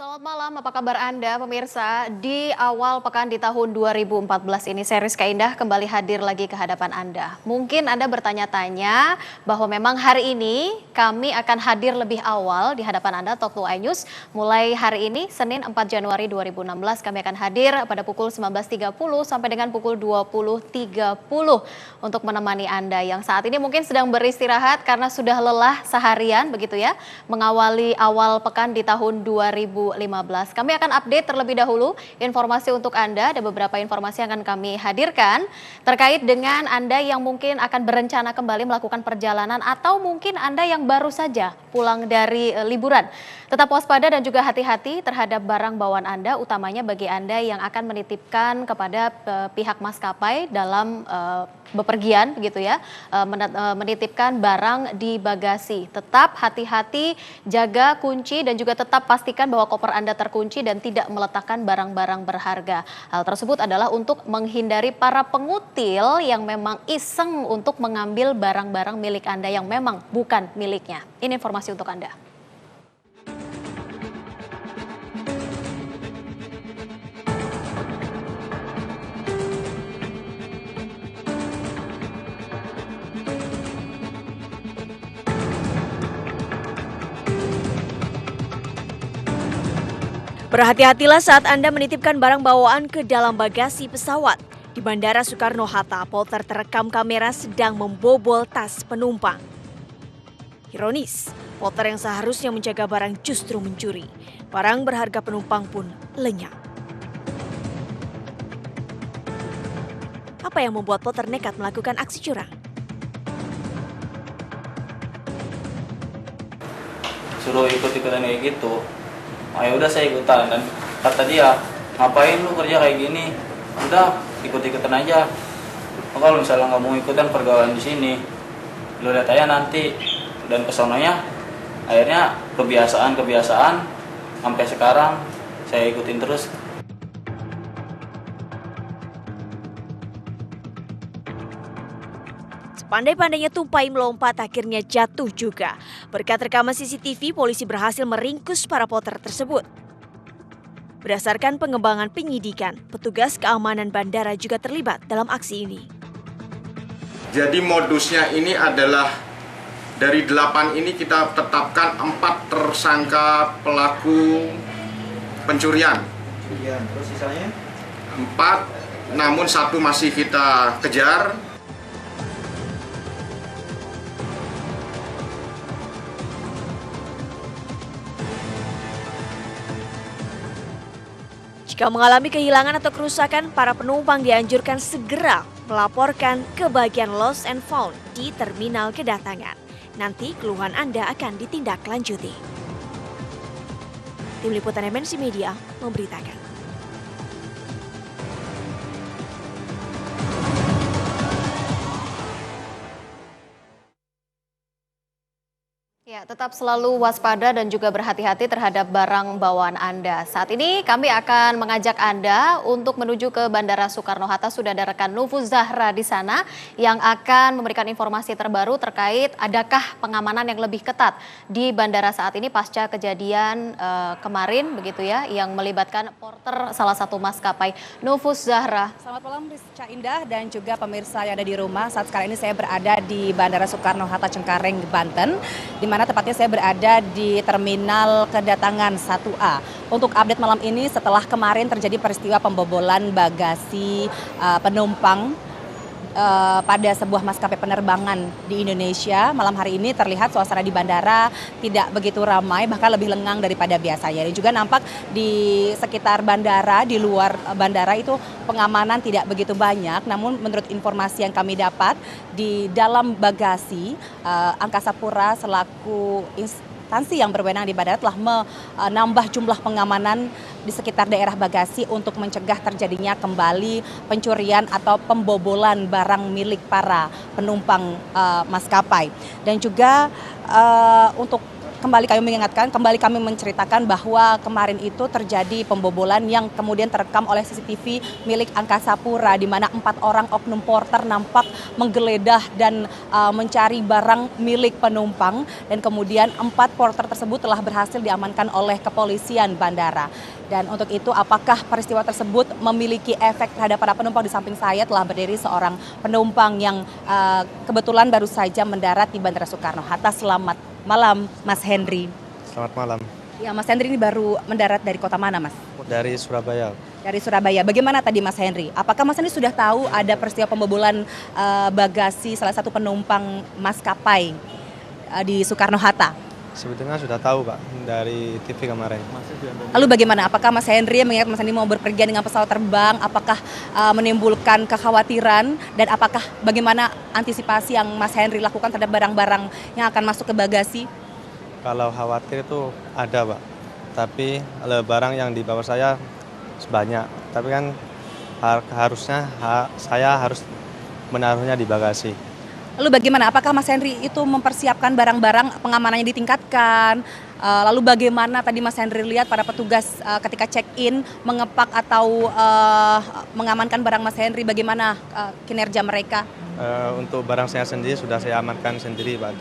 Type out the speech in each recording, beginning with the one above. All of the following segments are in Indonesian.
Selamat malam, apa kabar Anda pemirsa? Di awal pekan di tahun 2014 ini, saya Rizka Indah kembali hadir lagi ke hadapan Anda. Mungkin Anda bertanya-tanya bahwa memang hari ini kami akan hadir lebih awal di hadapan Anda, Talk to iNews. Mulai hari ini, Senin 4 Januari 2016, kami akan hadir pada pukul 19.30 sampai dengan pukul 20.30 untuk menemani Anda yang saat ini mungkin sedang beristirahat karena sudah lelah seharian, begitu ya, mengawali awal pekan di tahun 2015. Kami akan update terlebih dahulu informasi untuk Anda. Ada beberapa informasi yang akan kami hadirkan terkait dengan Anda yang mungkin akan berencana kembali melakukan perjalanan atau mungkin Anda yang baru saja pulang dari liburan. Tetap waspada dan juga hati-hati terhadap barang bawaan Anda, utamanya bagi Anda yang akan menitipkan kepada pihak maskapai dalam bepergian, begitu ya, menitipkan barang di bagasi. Tetap hati-hati, jaga kunci dan juga tetap pastikan bahwa koper Anda terkunci dan tidak meletakkan barang-barang berharga. Hal tersebut adalah untuk menghindari para pengutil yang memang iseng untuk mengambil barang-barang milik Anda yang memang bukan miliknya. Ini informasi untuk Anda. Berhati-hatilah saat Anda menitipkan barang bawaan ke dalam bagasi pesawat. Di Bandara Soekarno-Hatta, Polter terekam kamera sedang membobol tas penumpang. Ironis, Polter yang seharusnya menjaga barang justru mencuri. Barang berharga penumpang pun lenyap. Apa yang membuat Polter nekat melakukan aksi curang? Suruh ikut-ikutan kayak gitu. Ya udah saya ikutan dan kata dia, ngapain lu kerja kayak gini? Udah ikut-ikutan aja. Kalau misalnya nggak mau ikutan pergaulan di sini, lu lihat aja nanti. Dan kesononya akhirnya kebiasaan sampai sekarang saya ikutin terus. Pandai-pandainya tumpai melompat akhirnya jatuh juga. Berkat rekaman CCTV, polisi berhasil meringkus para Polter tersebut. Berdasarkan pengembangan penyidikan, petugas keamanan bandara juga terlibat dalam aksi ini. Jadi modusnya ini adalah dari 8 ini kita tetapkan 4 tersangka pelaku pencurian. Terus sisanya? 4, namun 1 masih kita kejar. Jika mengalami kehilangan atau kerusakan, para penumpang dianjurkan segera melaporkan ke bagian Lost and Found di terminal kedatangan. Nanti keluhan Anda akan ditindaklanjuti. Tim Liputan MNC Media memberitakan. Ya, tetap selalu waspada dan juga berhati-hati terhadap barang bawaan Anda. Saat ini kami akan mengajak Anda untuk menuju ke Bandara Soekarno-Hatta. Sudah ada rekan Nufuz Zahra di sana yang akan memberikan informasi terbaru terkait adakah pengamanan yang lebih ketat di bandara saat ini pasca kejadian kemarin, begitu ya, yang melibatkan porter salah satu maskapai. Nufuz Zahra. Selamat malam Rizka Indah dan juga pemirsa yang ada di rumah. Saat sekarang ini saya berada di Bandara Soekarno-Hatta Cengkareng, Banten, di mana tepatnya saya berada di terminal kedatangan 1A. Untuk update malam ini setelah kemarin terjadi peristiwa pembobolan bagasi penumpang pada sebuah maskapai penerbangan di Indonesia, malam hari ini terlihat suasana di bandara tidak begitu ramai, bahkan lebih lengang daripada biasanya. Dan juga nampak di sekitar bandara, di luar bandara itu pengamanan tidak begitu banyak. Namun menurut informasi yang kami dapat, di dalam bagasi Angkasa Pura selaku instansi yang berwenang di bandara telah menambah jumlah pengamanan di sekitar daerah bagasi untuk mencegah terjadinya kembali pencurian atau pembobolan barang milik para penumpang maskapai. Dan juga untuk kembali kami mengingatkan, kembali kami menceritakan bahwa kemarin itu terjadi pembobolan yang kemudian terekam oleh CCTV milik Angkasa Pura, di mana 4 orang oknum porter nampak menggeledah dan mencari barang milik penumpang, dan kemudian 4 porter tersebut telah berhasil diamankan oleh kepolisian bandara. Dan untuk itu, apakah peristiwa tersebut memiliki efek terhadap para penumpang? Di samping saya telah berdiri seorang penumpang yang kebetulan baru saja mendarat di Bandara Soekarno-Hatta. Selamat malam, Mas Henry. Selamat malam. Ya, Mas Henry ini baru mendarat dari kota mana, Mas? Dari Surabaya. Dari Surabaya. Bagaimana tadi, Mas Henry? Apakah Mas Henry sudah tahu ada peristiwa pembobolan bagasi salah satu penumpang maskapai di Soekarno-Hatta? Sebetulnya sudah tahu Pak dari TV kemarin. Lalu bagaimana? Apakah Mas Henry mengingat Mas Henry mau berpergian dengan pesawat terbang? Apakah menimbulkan kekhawatiran? Dan apakah bagaimana antisipasi yang Mas Henry lakukan terhadap barang-barang yang akan masuk ke bagasi? Kalau khawatir itu ada Pak. Tapi barang yang dibawa saya sebanyak. Tapi kan harusnya saya harus menaruhnya di bagasi. Lalu bagaimana? Apakah Mas Henry itu mempersiapkan barang-barang pengamanannya ditingkatkan? Lalu bagaimana tadi Mas Henry lihat para petugas ketika check-in mengepak atau mengamankan barang Mas Henry? Bagaimana kinerja mereka? Untuk barang saya sendiri sudah saya amankan sendiri Pak,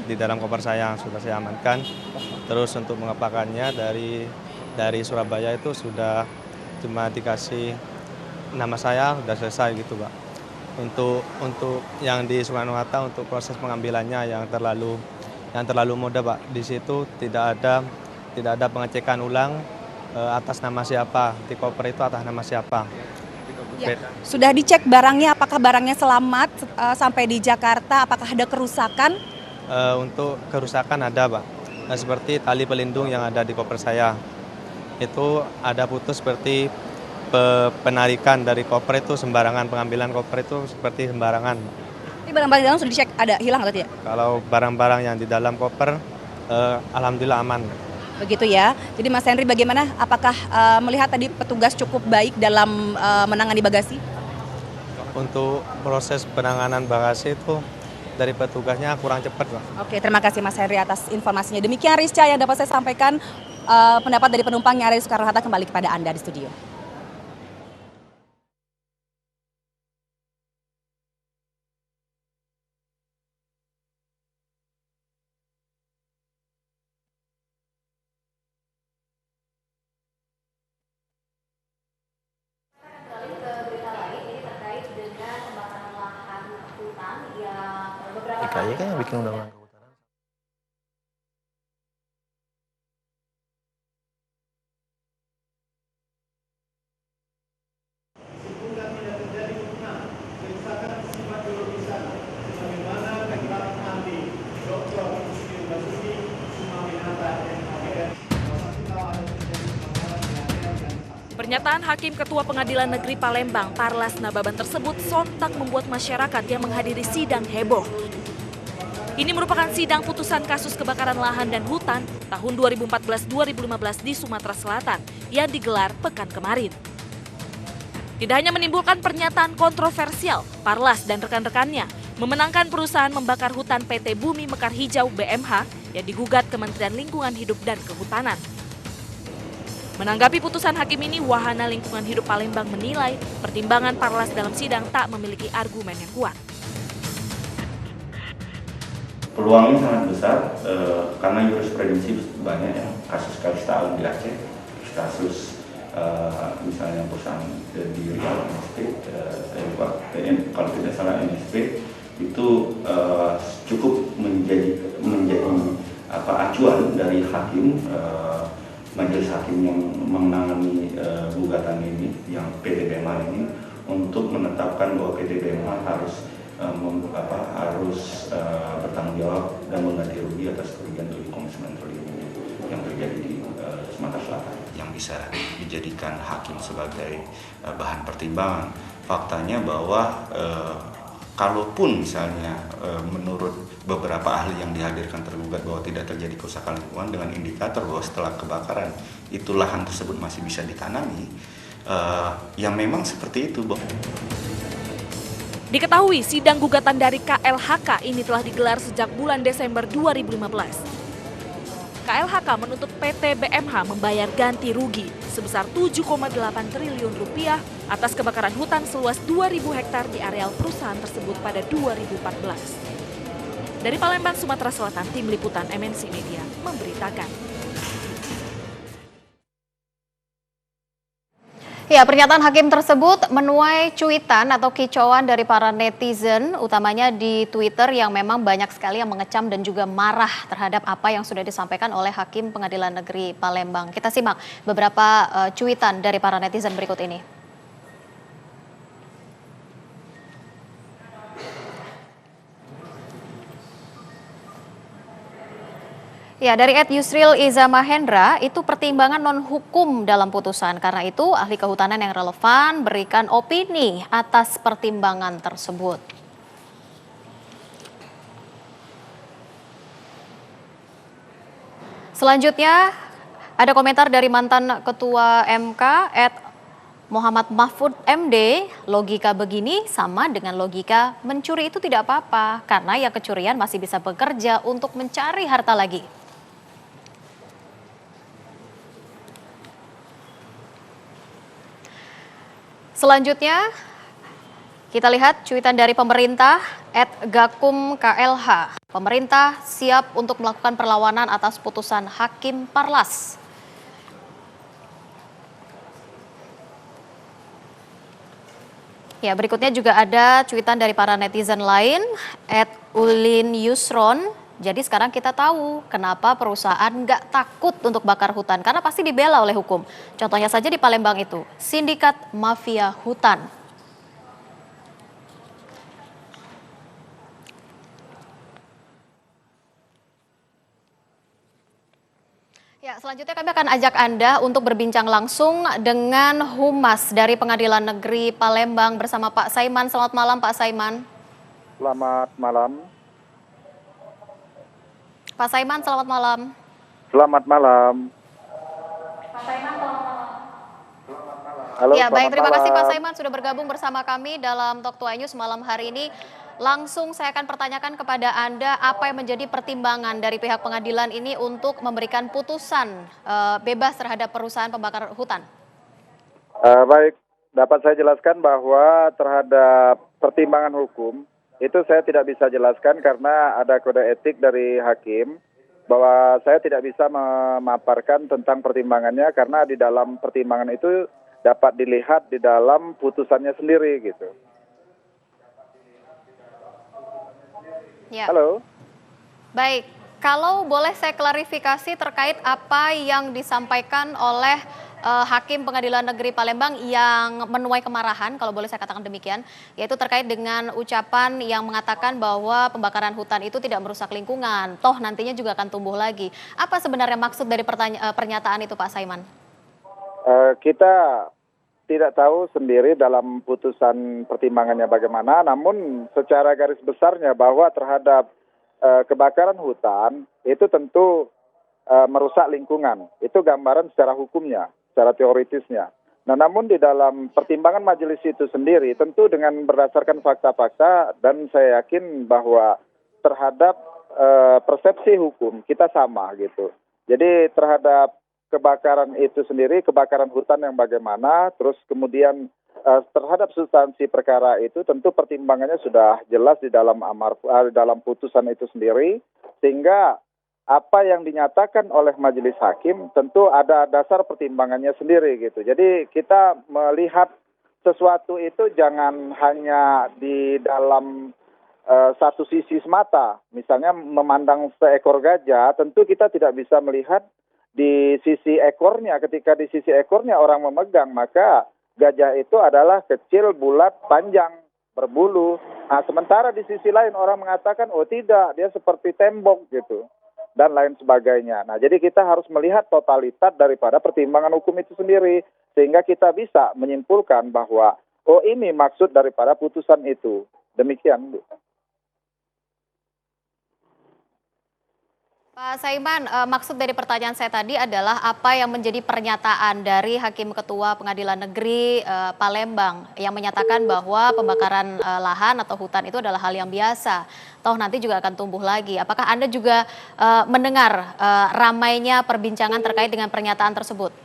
di dalam koper saya sudah saya amankan. Terus untuk mengepakannya dari Surabaya itu sudah cuma dikasih nama saya, sudah selesai gitu Pak. Untuk yang di Soekarno-Hatta, untuk proses pengambilannya yang terlalu mudah Pak. Di situ tidak ada pengecekan ulang atas nama siapa, di koper itu atas nama siapa. Ya, sudah dicek barangnya, apakah barangnya selamat sampai di Jakarta? Apakah ada kerusakan? Untuk kerusakan ada Pak. Seperti tali pelindung yang ada di koper saya itu ada putus, seperti penarikan dari koper itu sembarangan, pengambilan koper itu seperti sembarangan. Ini barang-barang di dalam sudah dicek, ada hilang atau tidak? Kalau barang-barang yang di dalam koper, alhamdulillah aman. Begitu ya. Jadi Mas Henry bagaimana? Apakah melihat tadi petugas cukup baik dalam menangani bagasi? Untuk proses penanganan bagasi itu dari petugasnya kurang cepat Pak. Oke, terima kasih Mas Henry atas informasinya. Demikian Rizka yang dapat saya sampaikan, pendapat dari penumpang yang ada di Soekarno-Hatta. Kembali kepada Anda di studio. DKI kan yang bikin undang-undang kehutanan. Pernyataan Hakim Ketua Pengadilan Negeri Palembang, Parlas Nababan tersebut sontak membuat masyarakat yang menghadiri sidang heboh. Ini merupakan sidang putusan kasus kebakaran lahan dan hutan tahun 2014-2015 di Sumatera Selatan yang digelar pekan kemarin. Tidak hanya menimbulkan pernyataan kontroversial, Parlas dan rekan-rekannya memenangkan perusahaan membakar hutan PT Bumi Mekar Hijau BMH yang digugat Kementerian Lingkungan Hidup dan Kehutanan. Menanggapi putusan hakim ini, Wahana Lingkungan Hidup Palembang menilai pertimbangan Parlas dalam sidang tak memiliki argumen yang kuat. Peluangnya sangat besar karena jurisprudensi banyak ya, kasus Kalista Alam di Aceh, kasus misalnya perusahaan di Riau NSP, kalau tidak salah NSP itu cukup menjadi acuan dari hakim, majelis hakim yang menangani gugatan ini, yang PT BMH ini, untuk menetapkan bahwa PT BMH harus bertanggung jawab dan mengganti rugi atas kerugian 7,9 triliun yang terjadi di Sumatera Selatan. Yang bisa dijadikan hakim sebagai bahan pertimbangan. Faktanya bahwa kalaupun misalnya menurut beberapa ahli yang dihadirkan tergugat bahwa tidak terjadi kerusakan lingkungan dengan indikator bahwa setelah kebakaran itu lahan tersebut masih bisa ditanami, yang memang seperti itu. Diketahui sidang gugatan dari KLHK ini telah digelar sejak bulan Desember 2015. KLHK menuntut PT BMH membayar ganti rugi sebesar 7,8 triliun rupiah atas kebakaran hutan seluas 2.000 hektar di areal perusahaan tersebut pada 2014. Dari Palembang, Sumatera Selatan, Tim Liputan MNC Media memberitakan. Ya, pernyataan hakim tersebut menuai cuitan atau kicauan dari para netizen, utamanya di Twitter yang memang banyak sekali yang mengecam dan juga marah terhadap apa yang sudah disampaikan oleh Hakim Pengadilan Negeri Palembang. Kita simak beberapa cuitan dari para netizen berikut ini. Ya, dari @Yusril Iza Mahendra, itu pertimbangan non-hukum dalam putusan. Karena itu, ahli kehutanan yang relevan berikan opini atas pertimbangan tersebut. Selanjutnya, ada komentar dari mantan Ketua MK, Muhammad Mahfud MD, logika begini sama dengan logika mencuri itu tidak apa-apa, karena yang kecurian masih bisa bekerja untuk mencari harta lagi. Selanjutnya, kita lihat cuitan dari pemerintah, @gakum_klh. Pemerintah siap untuk melakukan perlawanan atas putusan Hakim Parlas. Ya, berikutnya juga ada cuitan dari para netizen lain, @ulin_yusron. Jadi sekarang kita tahu kenapa perusahaan nggak takut untuk bakar hutan, karena pasti dibela oleh hukum. Contohnya saja di Palembang itu, sindikat mafia hutan. Ya, selanjutnya kami akan ajak Anda untuk berbincang langsung dengan Humas dari Pengadilan Negeri Palembang bersama Pak Saiman. Selamat malam, Pak Saiman. Selamat malam. Pak Saiman, selamat malam. Selamat malam. Pak Saiman, selamat malam. Halo, Ya, baik, terima kasih Pak malam. Saiman sudah bergabung bersama kami dalam Talk to News malam hari ini. Langsung saya akan pertanyakan kepada Anda apa yang menjadi pertimbangan dari pihak pengadilan ini untuk memberikan putusan bebas terhadap perusahaan pembakar hutan. Baik, dapat saya jelaskan bahwa terhadap pertimbangan hukum, itu saya tidak bisa jelaskan karena ada kode etik dari hakim bahwa saya tidak bisa memaparkan tentang pertimbangannya karena di dalam pertimbangan itu dapat dilihat di dalam putusannya sendiri gitu. Ya. Halo. Baik, kalau boleh saya klarifikasi terkait apa yang disampaikan oleh Hakim Pengadilan Negeri Palembang yang menuai kemarahan, kalau boleh saya katakan demikian, yaitu terkait dengan ucapan yang mengatakan bahwa pembakaran hutan itu tidak merusak lingkungan, toh nantinya juga akan tumbuh lagi. Apa sebenarnya maksud dari pernyataan itu, Pak Saiman? Kita tidak tahu sendiri dalam putusan pertimbangannya bagaimana, namun secara garis besarnya bahwa terhadap kebakaran hutan itu tentu merusak lingkungan. Itu gambaran secara hukumnya, secara teoritisnya. Nah, namun di dalam pertimbangan majelis itu sendiri tentu dengan berdasarkan fakta-fakta dan saya yakin bahwa terhadap persepsi hukum kita sama gitu. Jadi terhadap kebakaran itu sendiri, kebakaran hutan yang bagaimana, terus kemudian terhadap substansi perkara itu tentu pertimbangannya sudah jelas di dalam dalam putusan itu sendiri, sehingga apa yang dinyatakan oleh majelis hakim tentu ada dasar pertimbangannya sendiri gitu. Jadi kita melihat sesuatu itu jangan hanya di dalam satu sisi semata. Misalnya memandang seekor gajah, tentu kita tidak bisa melihat di sisi ekornya. Ketika di sisi ekornya orang memegang, maka gajah itu adalah kecil, bulat, panjang, berbulu. Nah, sementara di sisi lain orang mengatakan, oh tidak, dia seperti tembok gitu, dan lain sebagainya. Nah, jadi kita harus melihat totalitas daripada pertimbangan hukum itu sendiri, sehingga kita bisa menyimpulkan bahwa, oh ini maksud daripada putusan itu. Demikian, Bu. Pak Saiman, maksud dari pertanyaan saya tadi adalah apa yang menjadi pernyataan dari Hakim Ketua Pengadilan Negeri Palembang yang menyatakan bahwa pembakaran lahan atau hutan itu adalah hal yang biasa, toh nanti juga akan tumbuh lagi. Apakah Anda juga mendengar ramainya perbincangan terkait dengan pernyataan tersebut?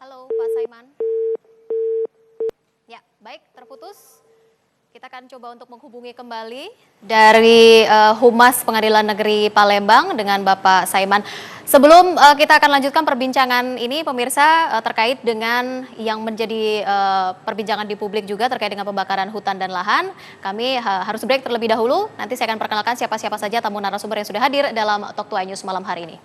Halo Pak Saiman. Ya, baik, terputus. Kita akan coba untuk menghubungi kembali dari Humas Pengadilan Negeri Palembang dengan Bapak Saiman. Sebelum kita akan lanjutkan perbincangan ini, pemirsa, terkait dengan yang menjadi perbincangan di publik juga terkait dengan pembakaran hutan dan lahan, kami harus break terlebih dahulu. Nanti saya akan perkenalkan siapa-siapa saja tamu narasumber yang sudah hadir dalam Talk to iNews malam hari ini.